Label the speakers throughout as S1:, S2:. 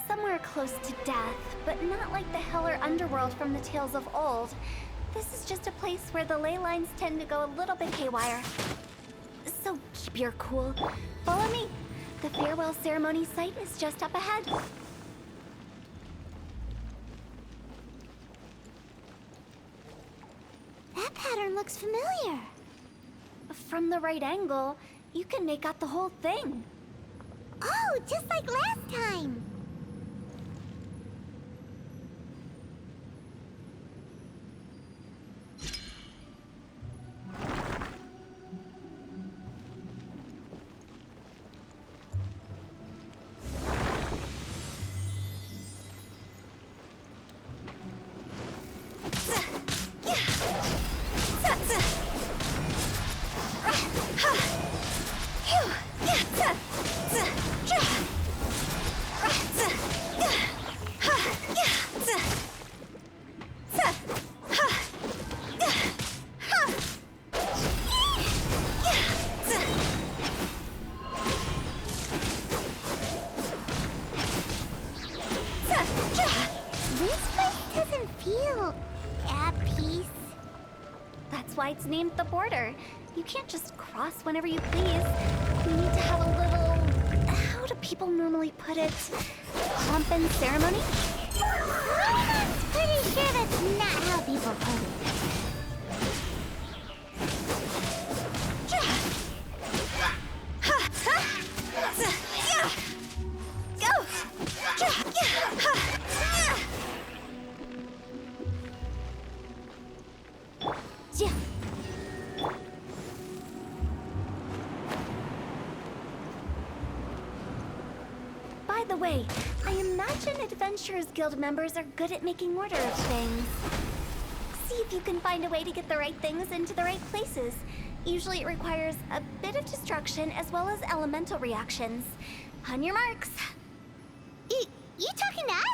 S1: Somewhere close to death, but not like the hell or underworld from the tales of old. This is just a place where the ley lines tend to go a little bit haywire. So keep your cool. Follow me. The farewell ceremony site is just up ahead.
S2: That pattern looks familiar.
S1: From the right angle, you can make out the whole thing.
S2: Oh, just like last time.
S1: That's why it's named the border. You can't just cross whenever you please. You need to have a little... how do people normally put it? Pomp and ceremony?
S2: I'm pretty sure that's not how people put it.
S1: By the way, I imagine Adventurers Guild members are good at making order of things. See if you can find a way to get the right things into the right places. Usually it requires a bit of destruction as well as elemental reactions. On your marks.
S2: You talking to us?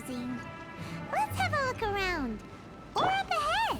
S2: confusing. Let's have a look around. Or up ahead.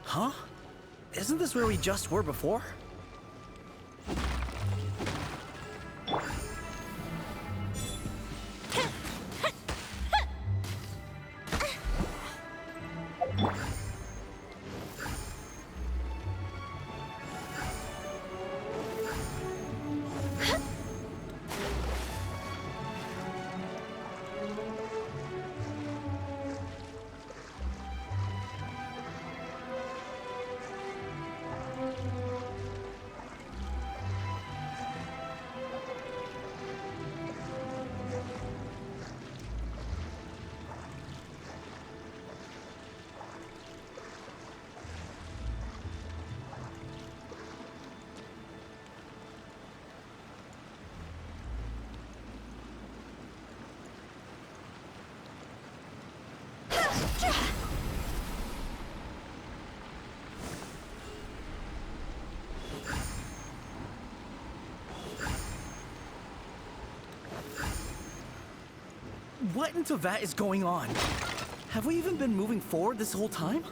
S3: Huh? Isn't this where we just were before? What in Teyvat is going on? Have we even been moving forward this whole time?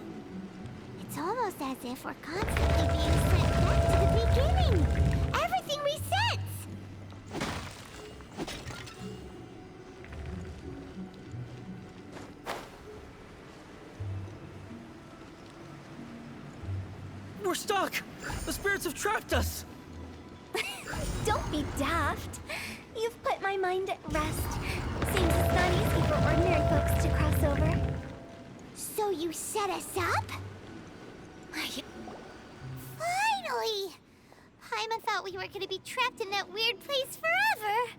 S2: It's almost as if we're constantly being sent back to the beginning. Everything resets.
S3: We're stuck! The spirits have trapped us!
S1: Don't be daft. You've put my mind at rest. Seems it's not easy for ordinary folks to cross over.
S2: So you set us up? Finally! Paimon thought we were gonna be trapped in that weird place forever.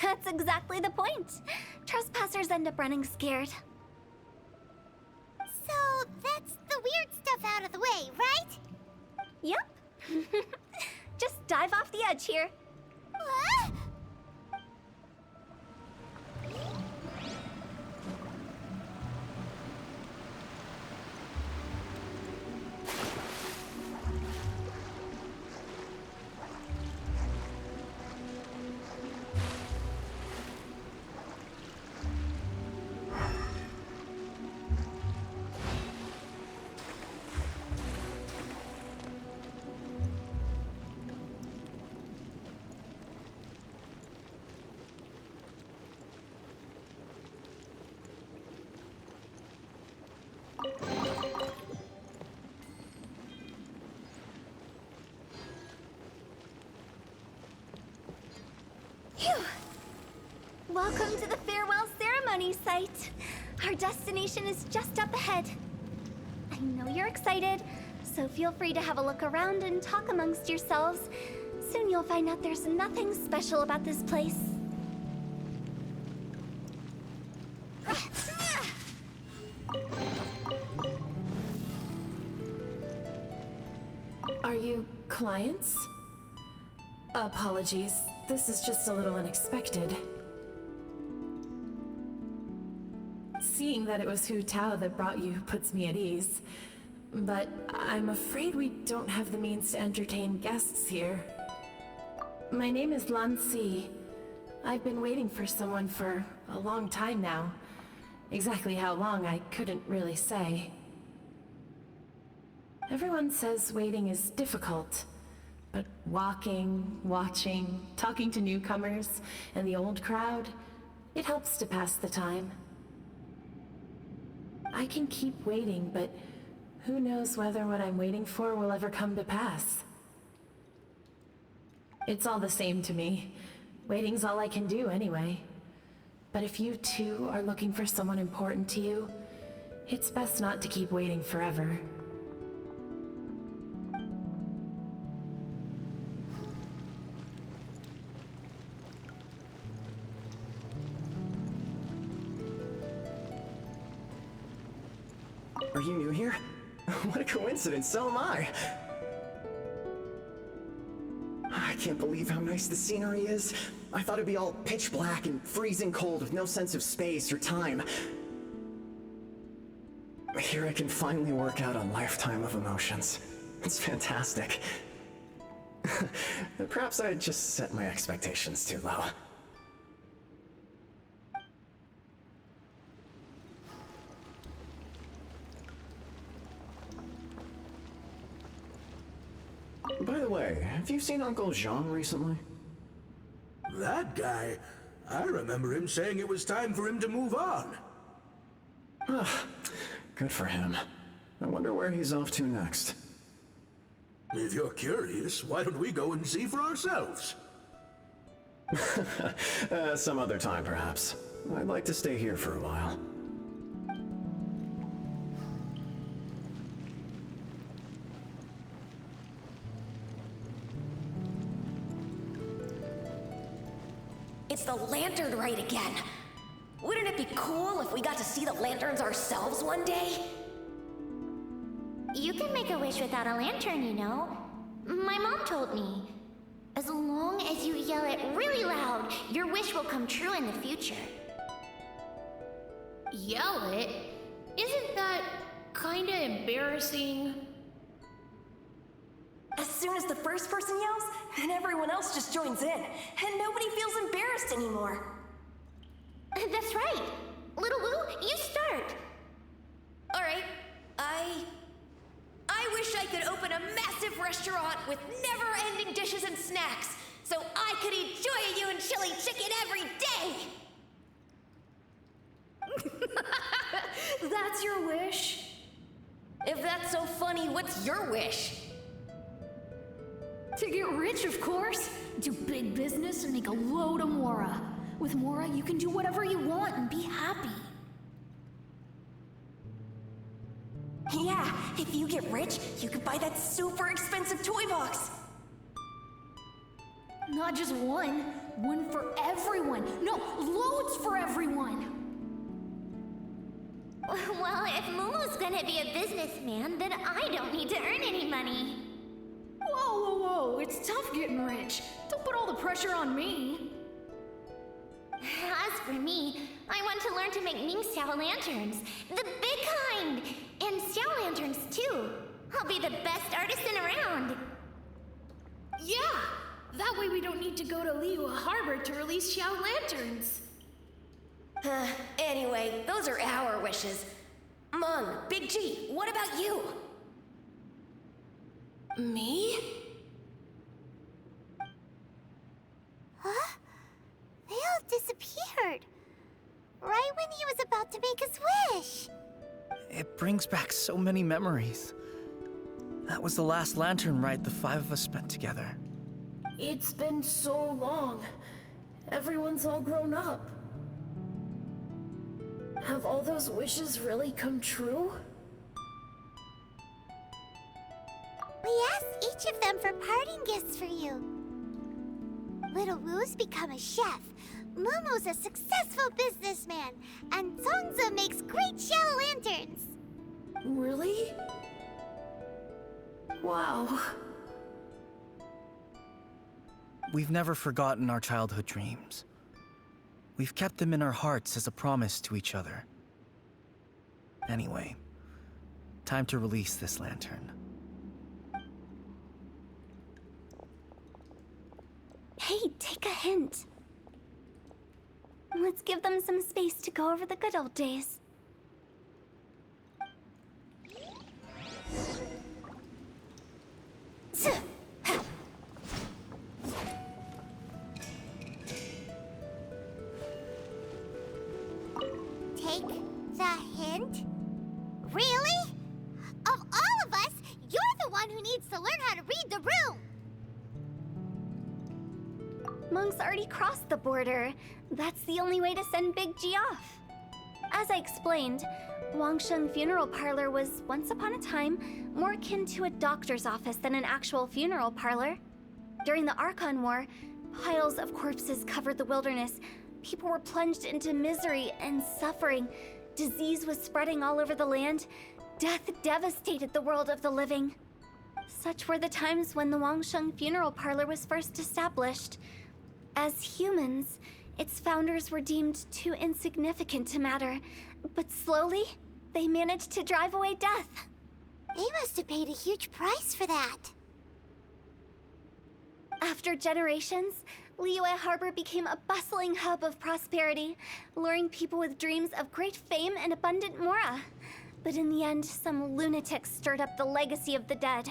S1: That's exactly the point. Trespassers end up running scared.
S2: So that's the weird stuff out of the way, right?
S1: Yep. Just dive off the edge here.
S2: What?
S1: Welcome to the farewell ceremony site. Our destination is just up ahead. I know you're excited, so feel free to have a look around and talk amongst yourselves. Soon you'll find out there's nothing special about this place.
S4: Are you clients? Apologies, this is just a little unexpected. Seeing that it was Hu Tao that brought you puts me at ease. But I'm afraid we don't have the means to entertain guests here. My name is Lan Si. I've been waiting for someone for a long time now. Exactly how long, I couldn't really say. Everyone says waiting is difficult, but walking, watching, talking to newcomers and the old crowd, it helps to pass the time. I can keep waiting, but who knows whether what I'm waiting for will ever come to pass. It's all the same to me. Waiting's all I can do anyway. But if you too are looking for someone important to you, it's best not to keep waiting forever.
S5: Are you new here? What a coincidence, so am I! I can't believe how nice the scenery is. I thought it'd be all pitch black and freezing cold with no sense of space or time. Here I can finally work out a lifetime of emotions. It's fantastic. Perhaps I just set my expectations too low. By the way, have you seen Uncle Jean recently?
S6: That guy? I remember him saying it was time for him to move on.
S5: Good for him. I wonder where he's off to next.
S6: If you're curious, why don't we go and see for ourselves?
S5: Some other time, perhaps. I'd like to stay here for a while.
S7: It's the lantern rite again. Wouldn't it be cool if we got to see the lanterns ourselves one day?
S2: You can make a wish without a lantern, you know. My mom told me. As long as you yell it really loud, your wish will come true in the future.
S8: Yell it? Isn't that kinda embarrassing?
S7: As soon as the first person yells, then everyone else just joins in, and nobody feels embarrassed anymore.
S2: That's right. Little Wu, you start.
S7: All right, I wish I could open a massive restaurant with never-ending dishes and snacks, so I could eat Joya and chili chicken every day.
S8: That's your wish?
S7: If that's so funny, what's your wish?
S8: To get rich, of course. Do big business and make a load of Mora. With Mora, you can do whatever you want and be happy.
S7: Yeah, if you get rich, you could buy that super expensive toy box.
S8: Not just one. One for everyone. No, loads for everyone.
S2: Well, if Momo's gonna be a businessman, then I don't need to earn any money.
S8: Whoa, whoa, whoa. It's tough getting rich. Don't put all the pressure on me.
S2: As for me, I want to learn to make Ming Xiao lanterns. The big kind! And Xiao lanterns, too. I'll be the best artisan around.
S8: Yeah! That way we don't need to go to Liyue Harbor to release Xiao lanterns.
S7: Anyway, those are our wishes. Meng, Big G, what about you?
S4: Me?
S2: Huh? They all disappeared. Right when he was about to make his wish.
S3: It brings back so many memories. That was the last lantern ride the five of us spent together.
S4: It's been so long. Everyone's all grown up. Have all those wishes really come true?
S2: We asked each of them for parting gifts for you. Little Wu's become a chef. Momo's a successful businessman. And Zongza makes great shell lanterns.
S4: Really? Wow.
S3: we've never forgotten our childhood dreams. We've kept them in our hearts as a promise to each other. Anyway, time to release this lantern.
S1: Hey, take a hint. Let's give them some space to go over the good old days.
S2: Take the hint? Really? Of all of us, you're the one who needs to learn how to read the room!
S1: Monk's already crossed the border. That's the only way to send Big G off. As I explained, Wangsheng Funeral Parlor was, once upon a time, more akin to a doctor's office than an actual funeral parlor. During the Archon War, piles of corpses covered the wilderness. People were plunged into misery and suffering. Disease was spreading all over the land. Death devastated the world of the living. Such were the times when the Wangsheng Funeral Parlor was first established. As humans, its founders were deemed too insignificant to matter, but slowly, they managed to drive away death.
S2: They must have paid a huge price for that.
S1: After generations, Liyue Harbor became a bustling hub of prosperity, luring people with dreams of great fame and abundant mora. But in the end, some lunatics stirred up the legacy of the dead.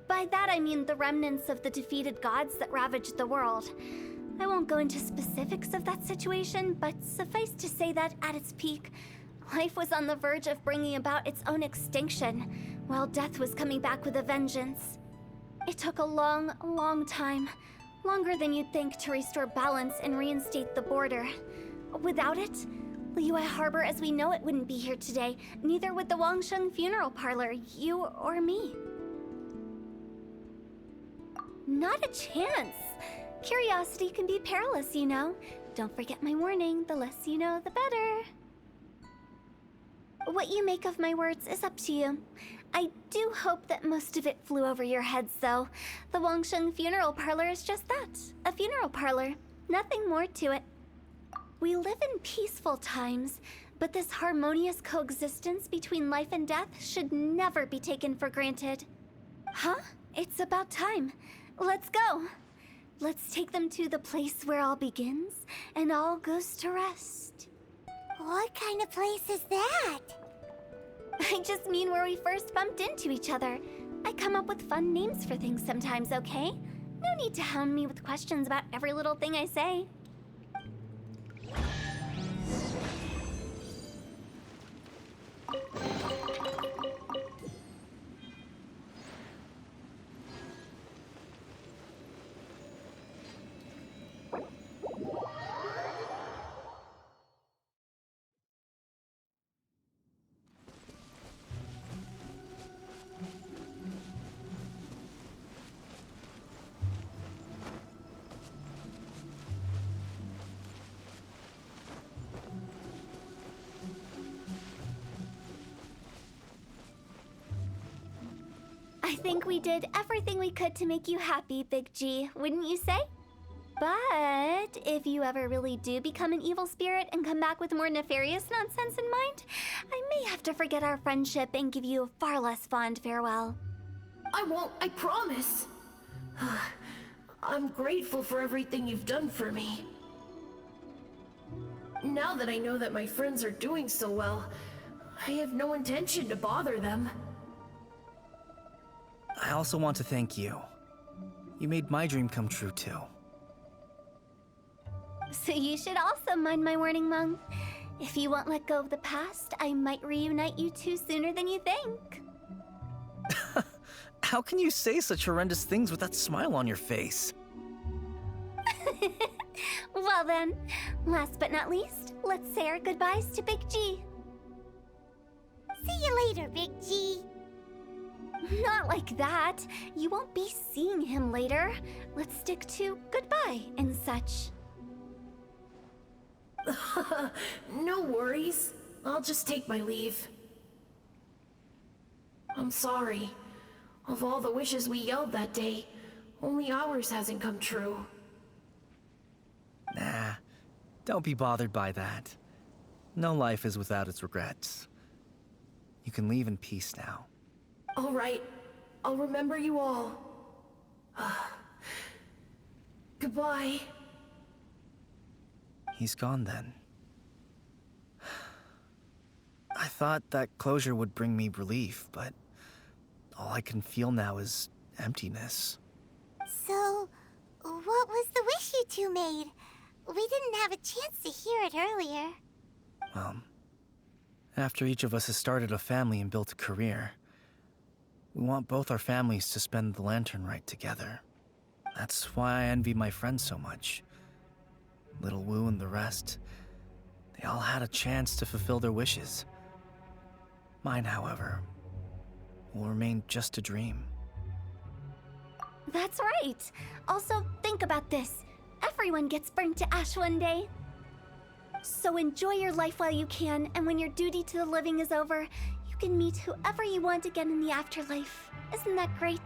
S1: By that I mean the remnants of the defeated gods that ravaged the world. I won't go into specifics of that situation, but suffice to say that at its peak, life was on the verge of bringing about its own extinction, while death was coming back with a vengeance. It took a long, long time, longer than you'd think, to restore balance and reinstate the border. Without it, Liyue Harbor as we know it wouldn't be here today, neither would the Wangsheng Funeral Parlor, you or me. Not a chance. Curiosity can be perilous, you know. Don't forget my warning, the less you know, the better. What you make of my words is up to you. I do hope that most of it flew over your heads, though. The Wangsheng Funeral Parlor is just that, a funeral parlor. Nothing more to it. We live in peaceful times, but this harmonious coexistence between life and death should never be taken for granted. Huh? It's about time. Let's go. Let's take them to the place where all begins and all goes to rest.
S2: What kind of place is that?
S1: I just mean where we first bumped into each other. I come up with fun names for things sometimes, okay? No need to hound me with questions about every little thing I say. I think we did everything we could to make you happy, Big G, wouldn't you say? But if you ever really do become an evil spirit and come back with more nefarious nonsense in mind, I may have to forget our friendship and give you a far less fond farewell.
S4: I won't, I promise. I'm grateful for everything you've done for me. Now that I know that my friends are doing so well, I have no intention to bother them.
S3: I also want to thank you. You made my dream come true, too.
S1: So you should also mind my warning, Mung. If you won't let go of the past, I might reunite you two sooner than you think.
S3: How can you say such horrendous things with that smile on your face?
S1: Well then, last but not least, let's say our goodbyes to Big G.
S2: See you later, Big G.
S1: Not like that. You won't be seeing him later. Let's stick to goodbye and such.
S4: No worries. I'll just take my leave. I'm sorry. Of all the wishes we yelled that day, only ours hasn't come true.
S3: Don't be bothered by that. No life is without its regrets. You can leave in peace now.
S4: All right. I'll remember you all. Goodbye.
S3: He's gone then. I thought that closure would bring me relief, but all I can feel now is emptiness.
S2: So, what was the wish you two made? We didn't have a chance to hear it earlier.
S3: Well, after each of us has started a family and built a career, we want both our families to spend the Lantern Rite together. That's why I envy my friends so much. Little Wu and the rest, they all had a chance to fulfill their wishes. Mine, however, will remain just a dream.
S1: That's right. Also, think about this. Everyone gets burnt to ash one day. So enjoy your life while you can, and when your duty to the living is over, you can meet whoever you want again in the afterlife. Isn't that great?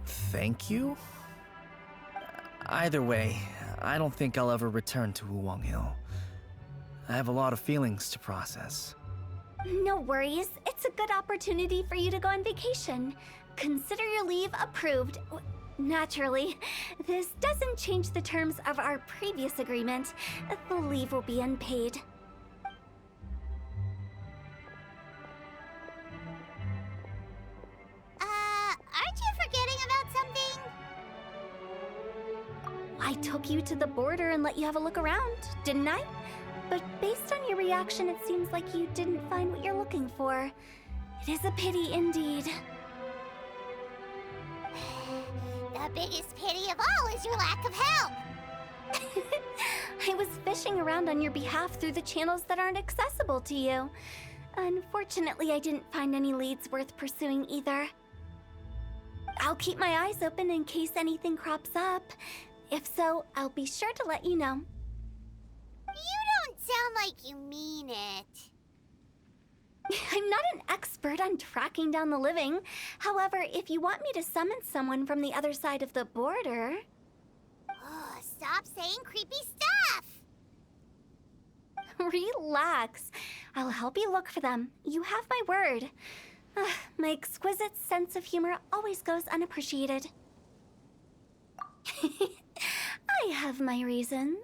S3: Thank you? Either way, I don't think I'll ever return to Wuwang Hill. I have a lot of feelings to process.
S1: No worries. It's a good opportunity for you to go on vacation. Consider your leave approved. Naturally, this doesn't change the terms of our previous agreement. The leave will be unpaid.
S2: Aren't you forgetting about something?
S1: I took you to the border and let you have a look around, didn't I? But based on your reaction, it seems like you didn't find what you're looking for. It is a pity indeed.
S2: The biggest pity of all is your lack of help.
S1: I was fishing around on your behalf through the channels that aren't accessible to you. Unfortunately, I didn't find any leads worth pursuing either. I'll keep my eyes open in case anything crops up. If so, I'll be sure to let you know.
S2: You don't sound like you mean it.
S1: I'm not an expert on tracking down the living. However, if you want me to summon someone from the other side of the border...
S2: Oh, stop saying creepy stuff!
S1: Relax. I'll help you look for them. You have my word. My exquisite sense of humor always goes unappreciated. I have my reasons.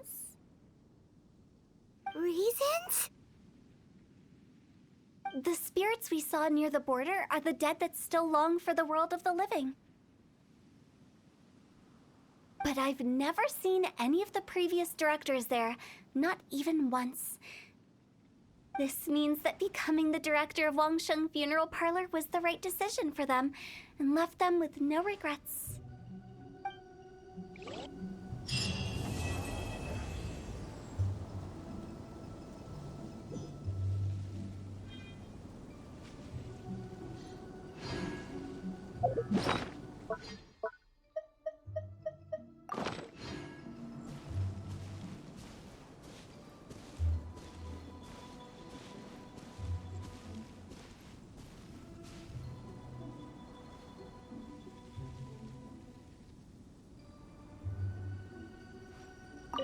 S2: Reasons?
S1: The spirits we saw near the border are the dead that still long for the world of the living. But I've never seen any of the previous directors there, not even once. This means that becoming the director of Wangsheng Funeral Parlor was the right decision for them, and left them with no regrets.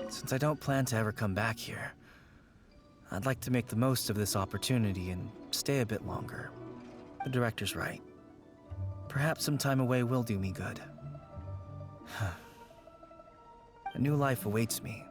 S3: Since I don't plan to ever come back here, I'd like to make the most of this opportunity and stay a bit longer. The director's right. Perhaps some time away will do me good. A new life awaits me.